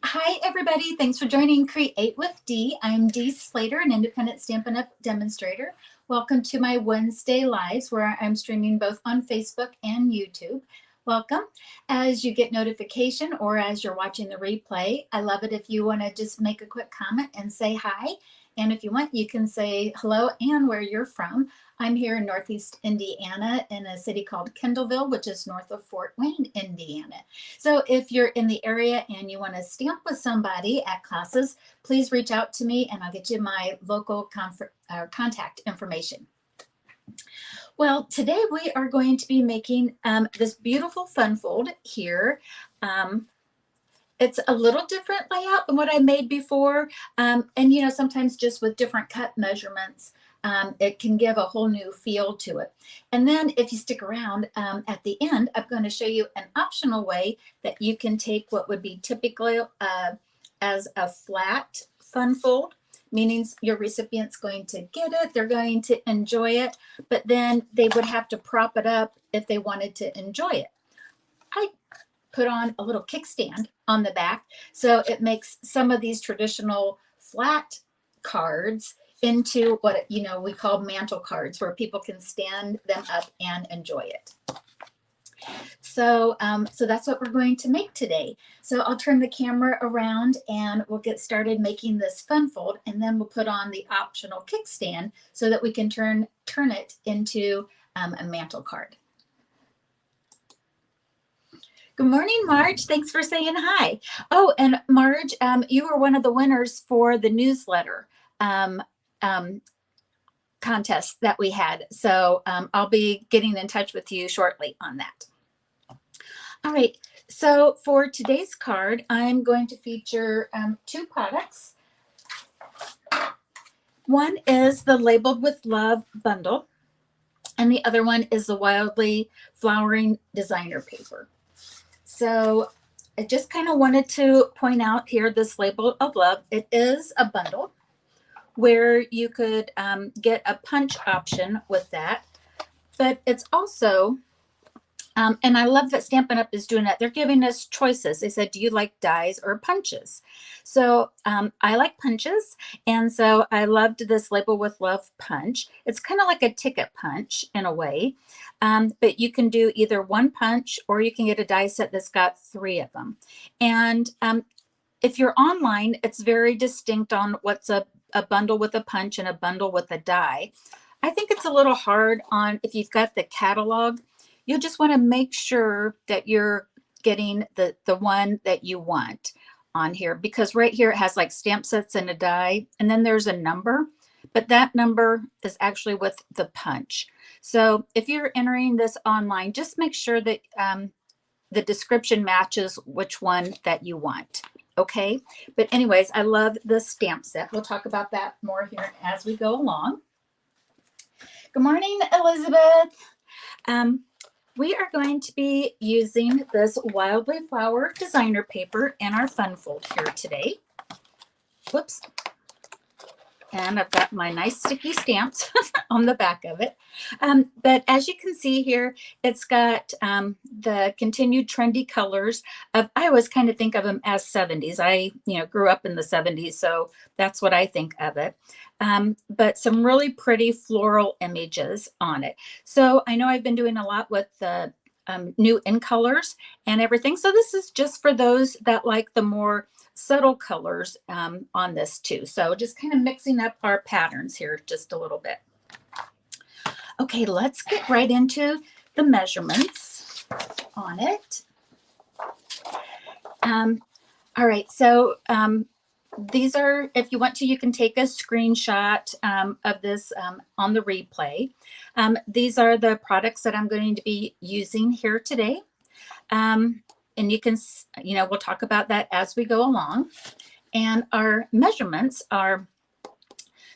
Hi, everybody. Thanks for joining Create with Dee. I'm Dee Slater, an independent Stampin' Up! Demonstrator. Welcome to my Wednesday lives where I'm streaming both on Facebook and YouTube. Welcome. As you get notification or as you're watching the replay, I love it if you want to just make a quick comment and say hi. And if you want, you can say hello and where you're from. I'm here in Northeast Indiana in a city called Kendallville, which is north of Fort Wayne, Indiana. So if you're in the area and you want to stamp with somebody at classes, please reach out to me and I'll get you my local contact information. Well, today we are going to be making this beautiful fun fold here. It's a little different layout than what I made before. And you know, sometimes just with different cut measurements, it can give a whole new feel to it. And then if you stick around at the end, I'm going to show you an optional way that you can take what would be typically as a flat fun fold, meaning your recipient's going to get it, they're going to enjoy it, but then they would have to prop it up if they wanted to enjoy it. I put on a little kickstand on the back, so it makes some of these traditional flat cards into what we call mantel cards, where people can stand them up and enjoy it. So that's what we're going to make today. So I'll turn the camera around and we'll get started making this fun fold, and then we'll put on the optional kickstand so that we can turn it into a mantel card. Good morning, Marge. Thanks for saying hi. Oh, and Marge, you were one of the winners for the newsletter contest that we had. So I'll be getting in touch with you shortly on that. All right. So for today's card, I'm going to feature two products. One is the Labeled with Love bundle, and the other one is the Wildly Flowering designer paper. So I just kind of wanted to point out here this Label of Love. It is a bundle where you could get a punch option with that, but it's also, and I love that Stampin' Up! Is doing that. They're giving us choices. They said, do you like dies or punches? So I like punches, and so I loved this Label with Love punch. It's kind of like a ticket punch in a way. But you can do either one punch or you can get a die set that's got 3 of them. And if you're online, it's very distinct on what's a bundle with a punch and a bundle with a die. I think it's a little hard on if you've got the catalog. You'll just want to make sure that you're getting the one that you want on here, because right here it has like stamp sets and a die, and then there's a number. But that number is actually with the punch. So if you're entering this online, just make sure that the description matches which one that you want. Okay. But anyways, I love the stamp set. We'll talk about that more here as we go along. Good morning, Elizabeth. We are going to be using this Wildly Flower designer paper in our fun fold here today. Whoops. And I've got my nice sticky stamps on the back of it. But as you can see here, it's got the continued trendy colors of, I always kind of think of them as 70s. I grew up in the 70s, so that's what I think of it. But some really pretty floral images on it. So I know I've been doing a lot with the new in colors and everything. So this is just for those that like the more subtle colors on this too. So just kind of mixing up our patterns here just a little bit. Okay, let's get right into the measurements on it. All right, so these are, if you want to, you can take a screenshot of this on the replay. These are the products that I'm going to be using here today. And you can, we'll talk about that as we go along. And our measurements are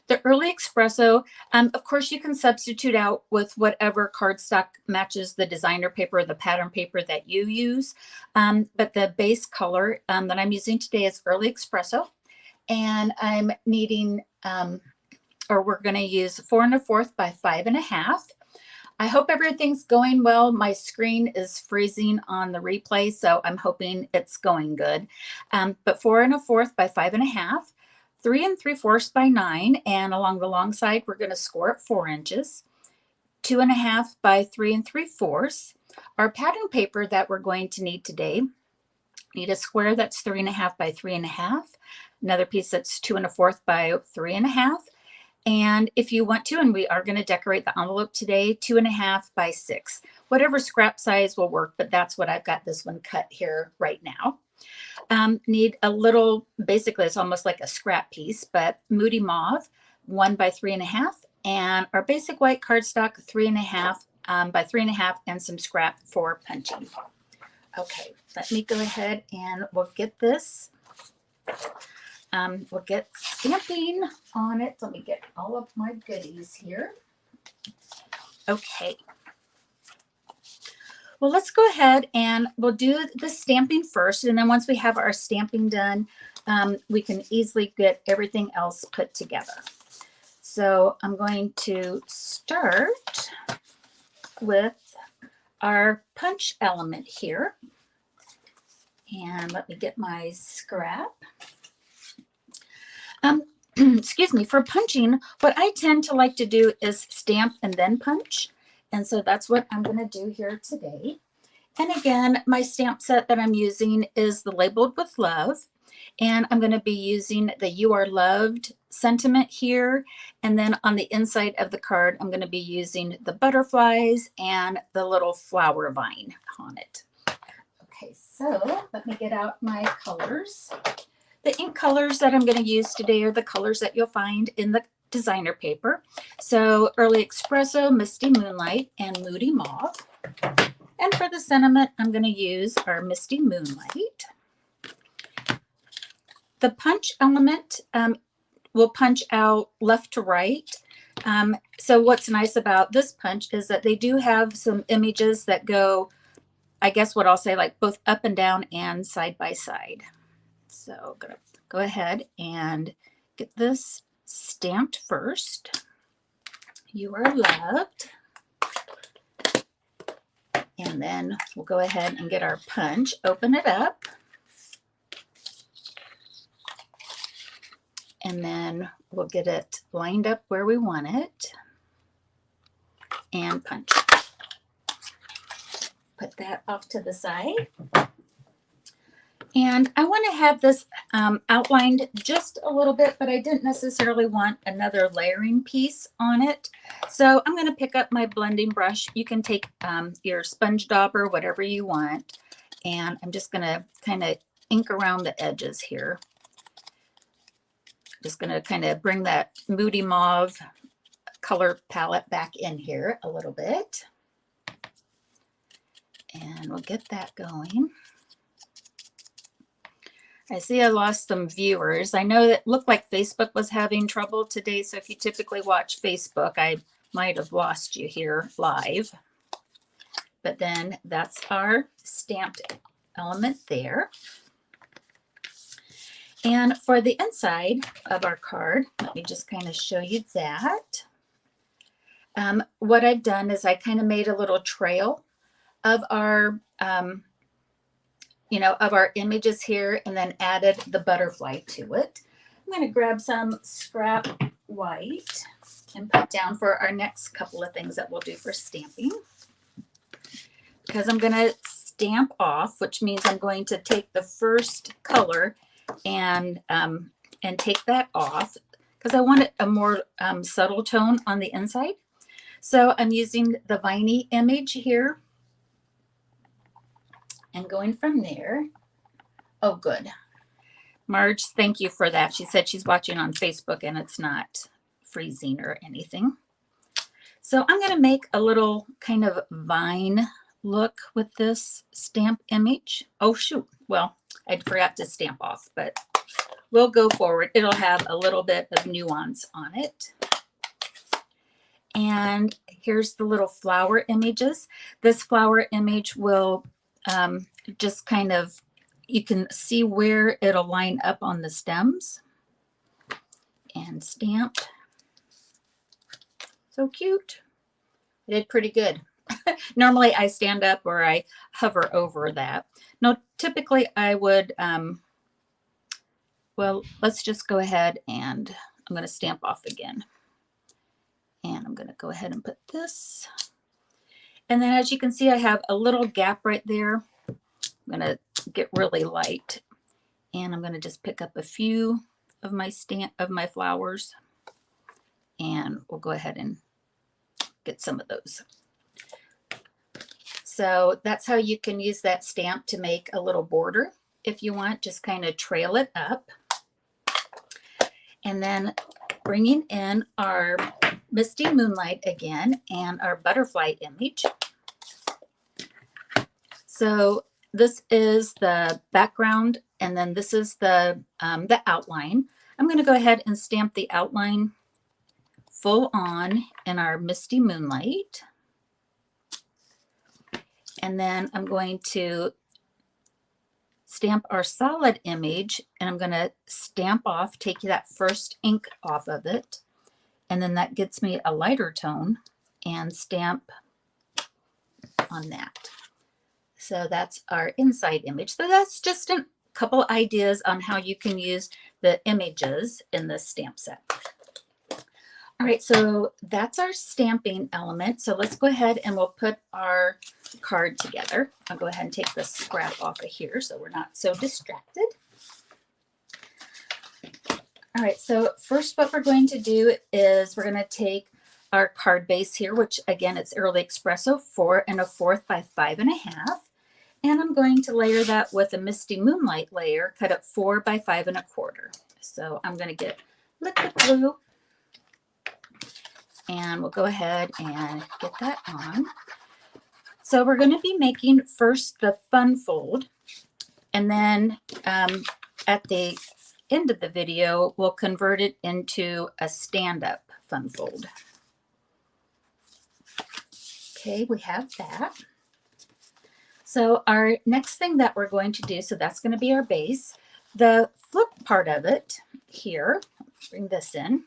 the Early Espresso. Of course, you can substitute out with whatever cardstock matches the designer paper or the pattern paper that you use. But the base color that I'm using today is Early Espresso. And I'm needing, or we're going to use 4 1/4 by 5 1/2. I hope everything's going well. My screen is freezing on the replay, so I'm hoping it's going good. But 4 1/4 by 5 1/2, 3 3/4 by 9, and along the long side, we're going to score at 4 inches. 2 1/2 by 3 3/4. Our pattern paper that we're going to need today, need a square that's 3 1/2 by 3 1/2, another piece that's 2 1/4 by 3 1/2. And if you want to, and we are going to decorate the envelope today, 2 1/2 by 6. Whatever scrap size will work, but that's what I've got this one cut here right now. Need a little, basically it's almost like a scrap piece, but Moody Mauve, 1 by 3 1/2, and our basic white cardstock, 3 1/2 by 3 1/2, and some scrap for punching. Okay, let me go ahead and we'll get this. We'll get stamping on it. Let me get all of my goodies here. Okay. Well, let's go ahead and we'll do the stamping first. And then once we have our stamping done, we can easily get everything else put together. So I'm going to start with our punch element here. And let me get my scrap. Excuse me, for punching, what I tend to like to do is stamp and then punch. And so that's what I'm going to do here today. And again, my stamp set that I'm using is the Labeled with Love. And I'm going to be using the You Are Loved sentiment here. And then on the inside of the card, I'm going to be using the butterflies and the little flower vine on it. Okay, so let me get out my colors. The ink colors that I'm going to use today are the colors that you'll find in the designer paper. So Early Espresso, Misty Moonlight, and Moody Mauve. And for the sentiment, I'm going to use our Misty Moonlight. The punch element will punch out left to right. So what's nice about this punch is that they do have some images that go, I guess what I'll say, like both up and down and side by side. So I'm going to go ahead and get this stamped first. You Are Loved. And then we'll go ahead and get our punch, open it up. And then we'll get it lined up where we want it. And punch. Put that off to the side. And I want to have this outlined just a little bit, but I didn't necessarily want another layering piece on it. So I'm going to pick up my blending brush. You can take your sponge dauber, whatever you want. And I'm just going to kind of ink around the edges here. Just going to kind of bring that Moody Mauve color palette back in here a little bit. And we'll get that going. I see I lost some viewers. I know that looked like Facebook was having trouble today. So if you typically watch Facebook, I might have lost you here live. But then that's our stamped element there. And for the inside of our card, let me just kind of show you that. What I've done is I kind of made a little trail of our of our images here, and then added the butterfly to it. I'm going to grab some scrap white and put down for our next couple of things that we'll do for stamping. Because I'm going to stamp off, which means I'm going to take the first color and take that off because I want a more subtle tone on the inside. So I'm using the viney image here. And going from there, oh, good. Marge, thank you for that. She said she's watching on Facebook and it's not freezing or anything. So I'm going to make a little kind of vine look with this stamp image. Oh, shoot. Well, I forgot to stamp off, but we'll go forward. It'll have a little bit of nuance on it. And here's the little flower images. This flower image will just kind of, you can see where it'll line up on the stems. And stamp. So cute. I did pretty good. Normally I stand up or I hover over that. No, typically I would, well, let's just go ahead and I'm going to stamp off again. And I'm going to go ahead and put this. And then as you can see, I have a little gap right there. I'm going to get really light. And I'm going to just pick up a few of my flowers. And we'll go ahead and get some of those. So that's how you can use that stamp to make a little border. If you want, just kind of trail it up. And then bringing in our Misty Moonlight again and our butterfly image. So this is the background, and then this is the outline. I'm going to go ahead and stamp the outline full on in our Misty Moonlight. And then I'm going to stamp our solid image, and I'm going to stamp off, take that first ink off of it, and then that gets me a lighter tone, and stamp on that. So that's our inside image. So that's just a couple ideas on how you can use the images in this stamp set. All right, so that's our stamping element. So let's go ahead and we'll put our card together. I'll go ahead and take this scrap off of here so we're not so distracted. All right, so first what we're going to do is we're going to take our card base here, which again, it's Early Espresso 4 1/4 by 5 1/2. And I'm going to layer that with a Misty Moonlight layer cut up 4 by 5 1/4. So I'm going to get liquid glue. And we'll go ahead and get that on. So we're going to be making first the fun fold. And then at the end of the video, we'll convert it into a stand-up fun fold. Okay, we have that. So our next thing that we're going to do, so that's going to be our base. The flip part of it here, bring this in.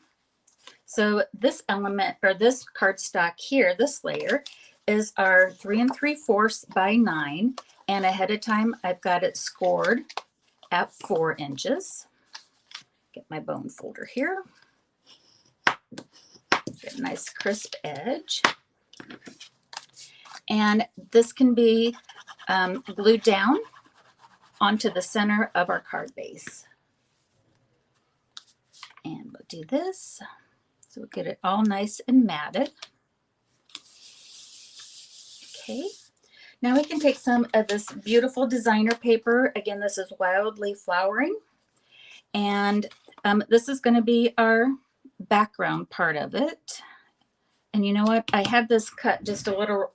So this element, or this cardstock here, this layer, is our 3 3/4 by 9. And ahead of time, I've got it scored at 4 inches. Get my bone folder here. Get a nice crisp edge. And this can be glued down onto the center of our card base. And we'll do this. So we'll get it all nice and matted. Okay. Now we can take some of this beautiful designer paper. Again, this is Wildly Flowering. And this is going to be our background part of it. And you know what? I had this cut just a little,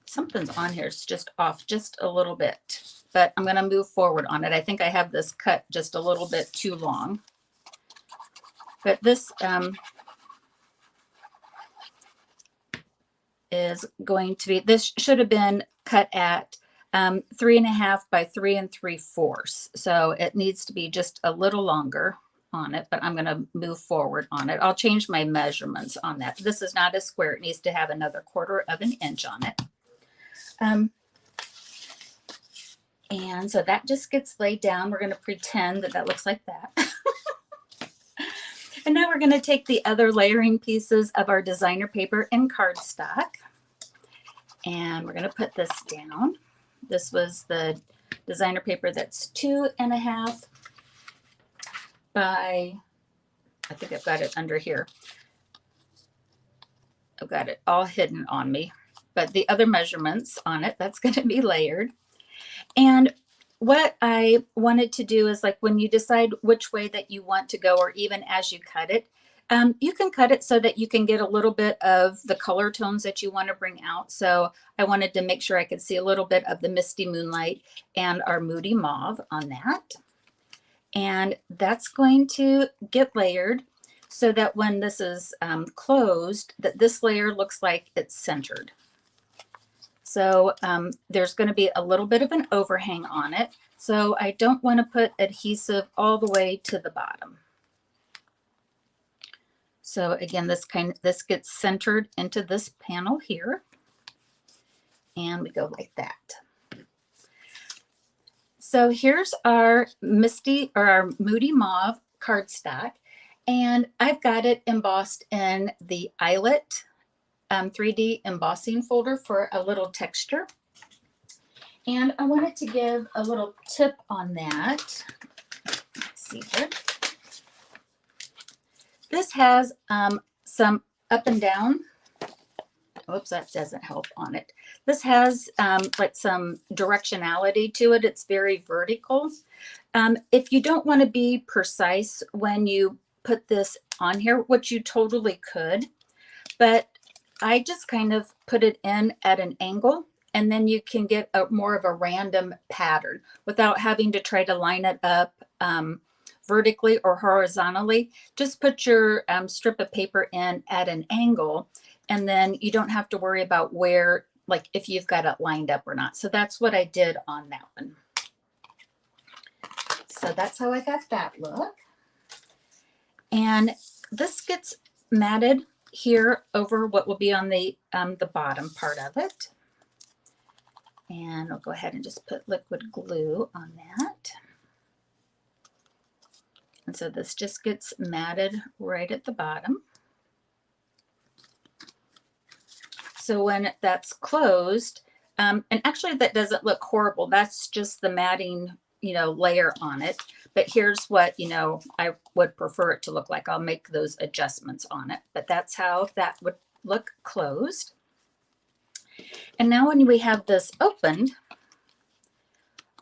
something's on here. It's just off just a little bit. But I'm going to move forward on it. I think I have this cut just a little bit too long. But this is going to be, this should have been cut at 3 1/2 by 3 3/4. So it needs to be just a little longer on it, but I'm going to move forward on it. I'll change my measurements on that. This is not a square. It needs to have another 1/4 of an inch on it. And so that just gets laid down. We're going to pretend that that looks like that. And now we're going to take the other layering pieces of our designer paper and cardstock. And we're going to put this down. This was the designer paper that's 2 1/2 by, I think I've got it under here. I've got it all hidden on me. But the other measurements on it, that's going to be layered. And what I wanted to do is, like, when you decide which way that you want to go, or even as you cut it, you can cut it so that you can get a little bit of the color tones that you want to bring out. So I wanted to make sure I could see a little bit of the Misty Moonlight and our Moody Mauve on that. And that's going to get layered so that when this is closed, that this layer looks like it's centered. So there's going to be a little bit of an overhang on it. So I don't want to put adhesive all the way to the bottom. So again, this gets centered into this panel here, and we go like that. So here's our our Moody Mauve cardstock, and I've got it embossed in the eyelet 3D embossing folder for a little texture. And I wanted to give a little tip on that. Let's see here. This has some up and down. Oops, that doesn't help on it. This has like some directionality to it. It's very vertical. If you don't want to be precise when you put this on here, which you totally could, but I just kind of put it in at an angle, and then you can get more of a random pattern without having to try to line it up vertically or horizontally. Just put your strip of paper in at an angle, and then you don't have to worry about where, like if you've got it lined up or not. So that's what I did on that one. So that's how I got that look. And this gets matted here over what will be on the bottom part of it. And I'll go ahead and just put liquid glue on that. And so this just gets matted right at the bottom. So when that's closed, and actually that doesn't look horrible. That's just the matting, layer on it. But here's what, I would prefer it to look like. I'll make those adjustments on it. But that's how that would look closed. And now when we have this opened,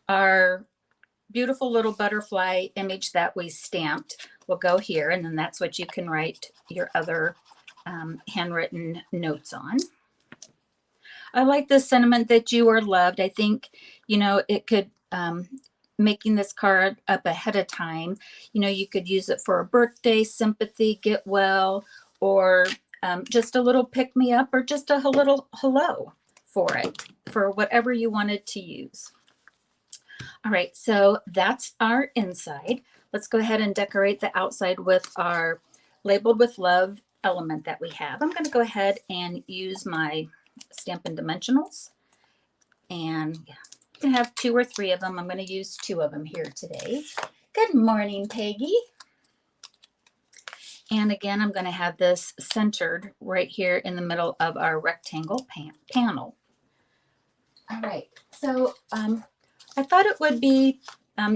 our beautiful little butterfly image that we stamped will go here. And then that's what you can write your other handwritten notes on. I like the sentiment that you are loved. I think, it could, making this card up ahead of time, you could use it for a birthday, sympathy, get well, or just a little pick me up, or just a little hello for it, for whatever you wanted to use. All right, so that's our inside. Let's go ahead and decorate the outside with our Labeled with Love element that we have. I'm going to go ahead and use my Stampin' Dimensionals, and you can have 2 or 3 of them. I'm going to use 2 of them here today. Good morning, Peggy. And again, I'm going to have this centered right here in the middle of our rectangle panel. All right, so I thought it would be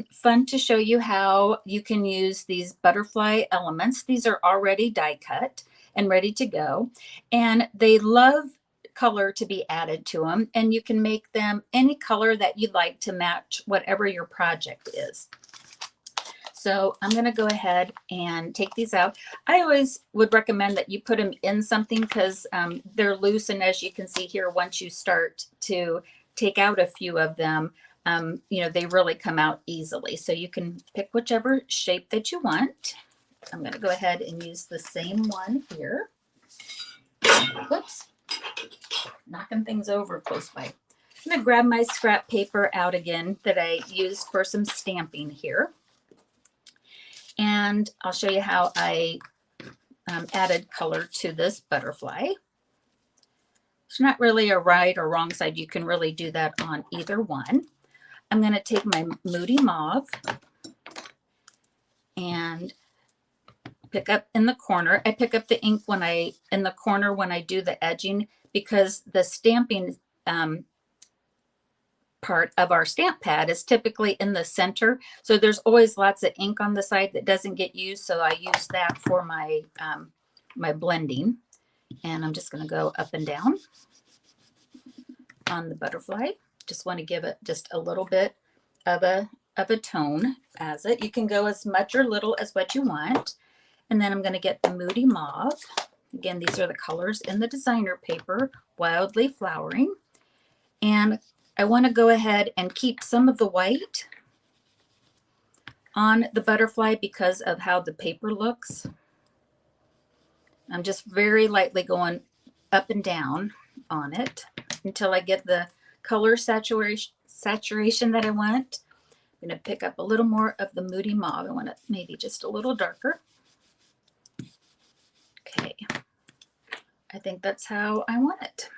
fun to show you how you can use these butterfly elements. These are already die cut and ready to go, and they love color to be added to them, and you can make them any color that you'd like to match whatever your project is. So I'm going to go ahead and take these out. I always would recommend that you put them in something because they're loose, and as you can see here, once you start to take out a few of them, they really come out easily. So you can pick whichever shape that you want. I'm going to go ahead and use the same one here. Whoops. Knocking things over close by. I'm going to grab my scrap paper out again that I used for some stamping here. And I'll show you how I added color to this butterfly. It's not really a right or wrong side. You can really do that on either one. I'm going to take my Moody Mauve and pick up in the corner. I pick up the ink in the corner when I do the edging, because the stamping part of our stamp pad is typically in the center. So there's always lots of ink on the side that doesn't get used. So I use that for my, my blending. And I'm just going to go up and down on the butterfly. Just want to give it just a little bit of a tone as it. You can go as much or little as what you want. And then I'm going to get the Moody Mauve. Again, these are the colors in the designer paper, Wildly Flowering. And I want to go ahead and keep some of the white on the butterfly because of how the paper looks. I'm just very lightly going up and down on it until I get the color saturation that I want. I'm going to pick up a little more of the Moody Mauve. I want it maybe just a little darker. I think that's how I want it.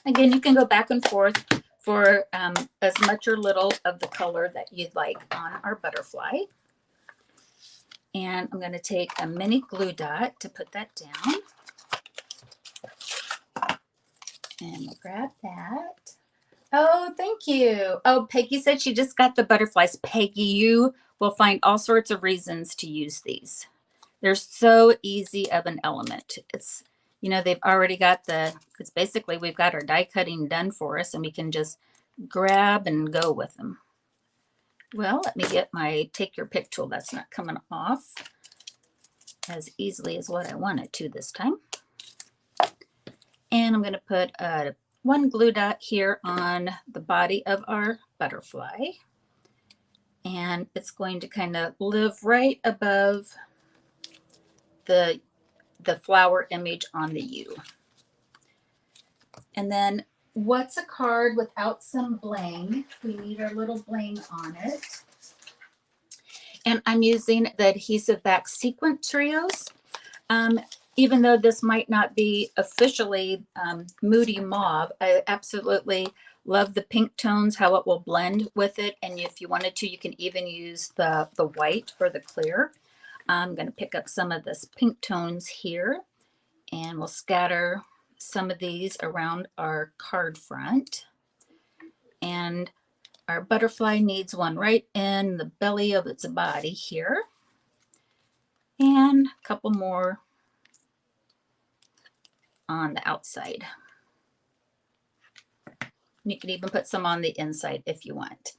Again, you can go back and forth for as much or little of the color that you'd like on our butterfly. And I'm going to take a mini glue dot to put that down. And we'll grab that. Oh, thank you. Oh, Peggy said she just got the butterflies. Peggy, you will find all sorts of reasons to use these. They're so easy of an element. It's, you know, they've already got it's basically we've got our die cutting done for us and we can just grab and go with them. Well, let me get my take your pick tool. That's not coming off as easily as what I want it to this time. And I'm going to put one glue dot here on the body of our butterfly. And it's going to kind of live right above the flower image on the U. And then what's a card without some bling? We need our little bling on it. And I'm using the adhesive back sequin trios. Even though this might not be officially Moody Mauve, I absolutely love the pink tones, how it will blend with it. And if you wanted to, you can even use the white or the clear. I'm going to pick up some of this pink tones here, and we'll scatter some of these around our card front. And our butterfly needs one right in the belly of its body here. And a couple more on the outside. You can even put some on the inside if you want.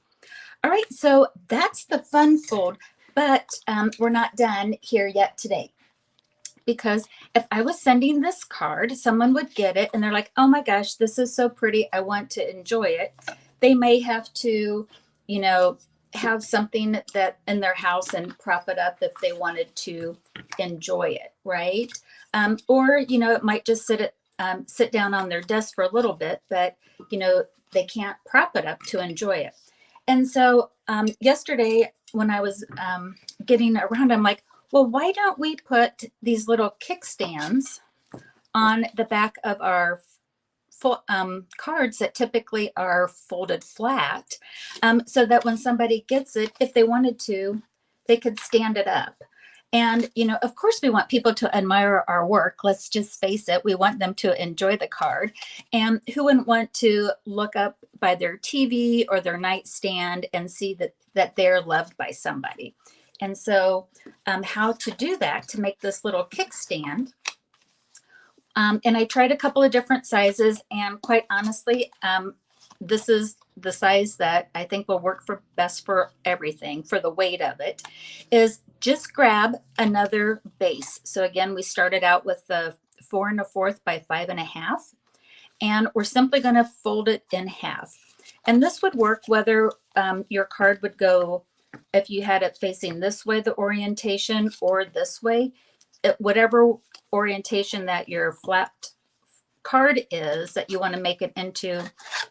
All right, so that's the fun fold, but we're not done here yet today. Because if I was sending this card, someone would get it and they're like, oh my gosh, this is so pretty, I want to enjoy it. They may have to, you know, have something that in their house and prop it up if they wanted to enjoy it, right? Or, you know, it might just sit down on their desk for a little bit, but, you know, they can't prop it up to enjoy it. And so yesterday when I was getting around, I'm like, well, why don't we put these little kickstands on the back of our cards that typically are folded flat, so that when somebody gets it, if they wanted to, they could stand it up. And, you know, of course we want people to admire our work. Let's just face it. We want them to enjoy the card. And who wouldn't want to look up by their TV or their nightstand and see that they're loved by somebody? And so how to do that, to make this little kickstand. And I tried a couple of different sizes, and quite honestly, this is the size that I think will work best for everything, for the weight of it, is just grab another base. So again, we started out with the 4 1/4 by 5 1/2, and we're simply going to fold it in half. And this would work whether your card would go, if you had it facing this way, the orientation, or this way, whatever orientation that your flat card is, that you want to make it into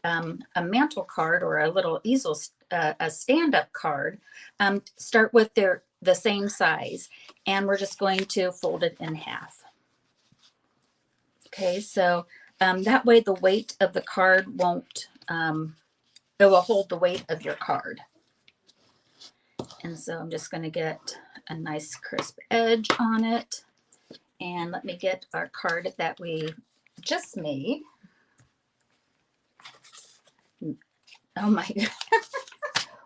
a mantle card or a little easel, a stand-up card, start with the same size, and we're just going to fold it in half. Okay, so that way the weight of the card won't, it will hold the weight of your card. And so I'm just going to get a nice crisp edge on it. And let me get our card that we just made. Oh my God.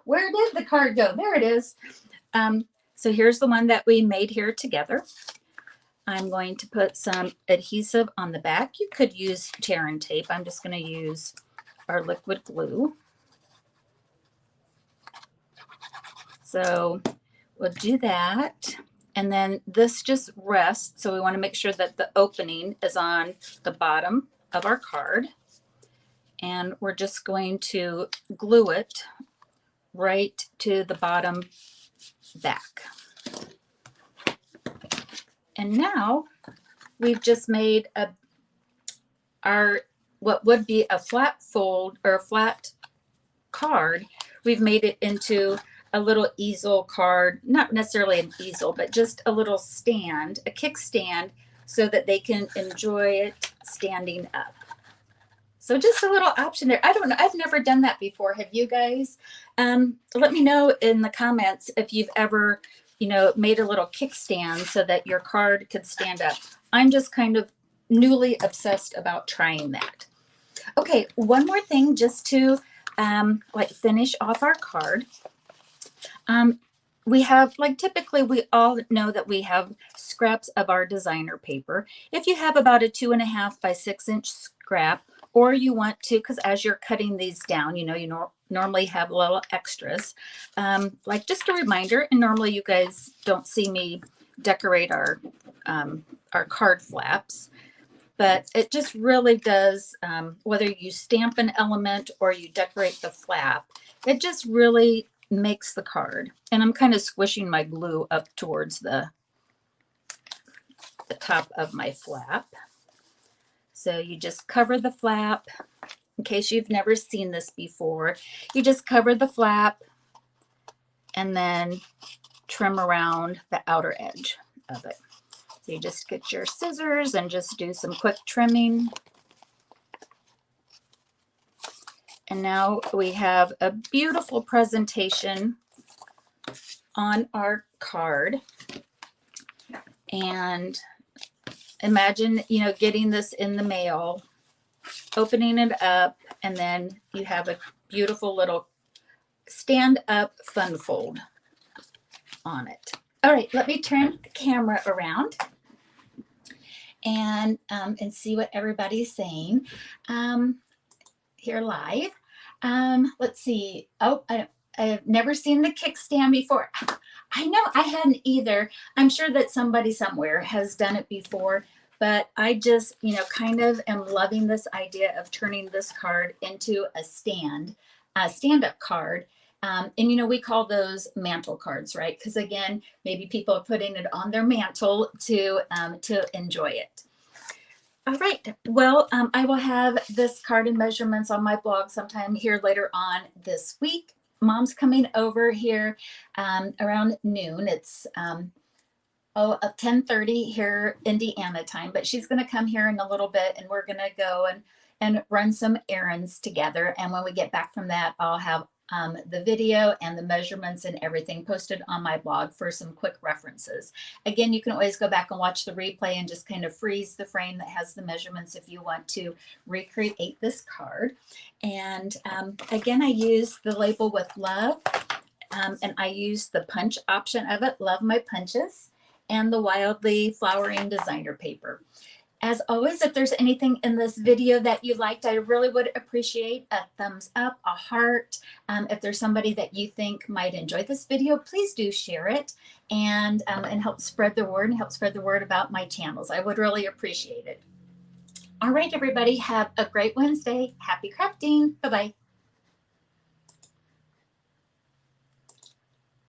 Where did the card go? There it is. So here's the one that we made here together. I'm going to put some adhesive on the back. You could use tear and tape. I'm just going to use our liquid glue. So we'll do that. And then this just rests. So we want to make sure that the opening is on the bottom of our card. And we're just going to glue it right to the bottom back. And now we've just made what would be a flat fold or a flat card. We've made it into a little easel card, not necessarily an easel, but just a little stand, a kickstand, so that they can enjoy it standing up. So just a little option there. I don't know. I've never done that before. Have you guys? Let me know in the comments if you've ever, made a little kickstand so that your card could stand up. I'm just kind of newly obsessed about trying that. Okay, one more thing just to finish off our card. We have, typically we all know that we have scraps of our designer paper. If you have about a 2.5 by 6 inch scrap, or you want to, because as you're cutting these down, you normally have little extras. Just a reminder, and normally you guys don't see me decorate our card flaps, but it just really does, whether you stamp an element or you decorate the flap, it just really makes the card. And I'm kind of squishing my glue up towards the top of my flap. So you just cover the flap. In case you've never seen this before, you just cover the flap and then trim around the outer edge of it. So you just get your scissors and just do some quick trimming. And now we have a beautiful presentation on our card. And imagine, getting this in the mail, opening it up, and then you have a beautiful little stand-up fun fold on it. All right, let me turn the camera around and see what everybody's saying here live. Let's see. Oh, I've never seen the kickstand before. I know I hadn't either. I'm sure that somebody somewhere has done it before, but I just, kind of am loving this idea of turning this card into a stand-up card. And, we call those mantle cards, right? Because again, maybe people are putting it on their mantle to enjoy it. All right. Well, I will have this card and measurements on my blog sometime here later on this week. Mom's coming over here around noon. It's 10:30 here Indiana time, but she's going to come here in a little bit, and we're going to go and run some errands together. And when we get back from that, I'll have the video and the measurements and everything posted on my blog for some quick references. Again, you can always go back and watch the replay and just kind of freeze the frame that has the measurements if you want to recreate this card. And again, I use the label with love, and I use the punch option of it, love my punches, and the wildly flowering designer paper. As always, if there's anything in this video that you liked, I really would appreciate a thumbs up, a heart. If there's somebody that you think might enjoy this video, please do share it and help spread the word and help spread the word about my channels. I would really appreciate it. All right, everybody, have a great Wednesday. Happy crafting. Bye-bye.